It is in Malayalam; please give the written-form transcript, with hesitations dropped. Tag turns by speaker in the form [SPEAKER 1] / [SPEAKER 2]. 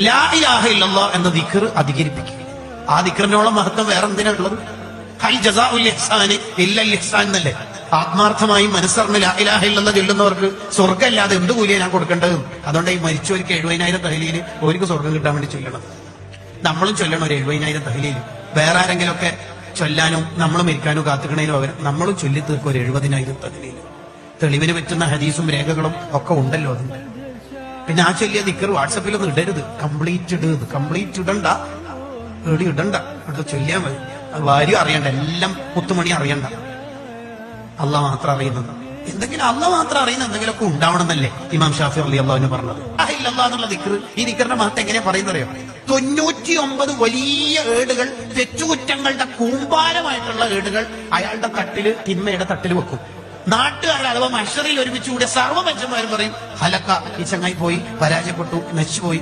[SPEAKER 1] ലാ ഇലാഹ ഇല്ലല്ലാഹ് എന്ന ദിക്ർ അധികരിപ്പിക്കുക. ആ ദിക്റിനോളം മഹത്വം വേറെ എന്തിനാ ഉള്ളത്? ഹൽ ജസാഉൽ ഇഹ്സാനി ഇല്ലൽ ഇഹ്സാൻ എന്നല്ലേ? ആത്മാർത്ഥമായി മനസ്സറിഞ്ഞ് ലാ ഇലാഹ ഇല്ലല്ലാഹ് ചൊല്ലുന്നവർക്ക് സ്വർഗ്ഗമല്ലാതെ എന്ത് കൂലിയാണ് ഞാൻ കൊടുക്കേണ്ടത്? അതുകൊണ്ട് ഈ മരിച്ചവർക്ക് 70,000 തഹ്ലീല് അവർക്ക് സ്വർഗ്ഗം കിട്ടാൻ വേണ്ടി ചൊല്ലണം. നമ്മളും ചൊല്ലണം ഒരു 70,000 തഹ്ലീല്. വേറെ ആരെങ്കിലും ഒക്കെ ചൊല്ലാനും നമ്മൾ മരിക്കാനും കാത്തുക്കണേനും അവർ നമ്മളും ചൊല്ലി തീർക്കും ഒരു 70,000 തഹ്ലീല്. തെളിവിന് പറ്റുന്ന ഹദീസും രേഖകളും ഒക്കെ ഉണ്ടല്ലോ അതിന്റെ. പിന്നെ ആ ചൊല്ലിയ ദിക്ർ വാട്സപ്പിലൊന്നും ഇടരുത്. കംപ്ലീറ്റ് ഇടണ്ട, ഏടി ഇടണ്ട, അത് ചൊല്ലിയാൽ മതി. ഭാര്യ അറിയണ്ട, എല്ലാം മുത്തുമണി അറിയണ്ട, അള്ളാഹ് മാത്രം അറിയുന്നത്. എന്തെങ്കിലും അള്ളാഹ് മാത്രം അറിയുന്ന എന്തെങ്കിലുമൊക്കെ ഉണ്ടാവണമെന്നല്ലേ ഇമാം ഷാഫി റളിയല്ലാഹു അൻഹു പറഞ്ഞത്. എന്നുള്ള ദിക്ർ, ഈ ദിക്റിന്റെ മഹത്വം എങ്ങനെ പറയുന്നറിയോ? 99 വലിയ ഏടുകൾ, തെറ്റുകുറ്റങ്ങളുടെ കൂമ്പാരമായിട്ടുള്ള ഏടുകൾ അയാളുടെ തട്ടില്, തിന്മയുടെ തട്ടിൽ വെക്കും. നാട്ടുകാരുടെ അഥവാ മഹ്ശറിൽ ഒരുമിച്ച് കൂടിയ സർവ്വ മനുഷ്യന്മാരും പറയും, ഹലക്ക, ഈ ചങ്ങായി പോയി, പരാജയപ്പെട്ടു, നശിച്ചുപോയി.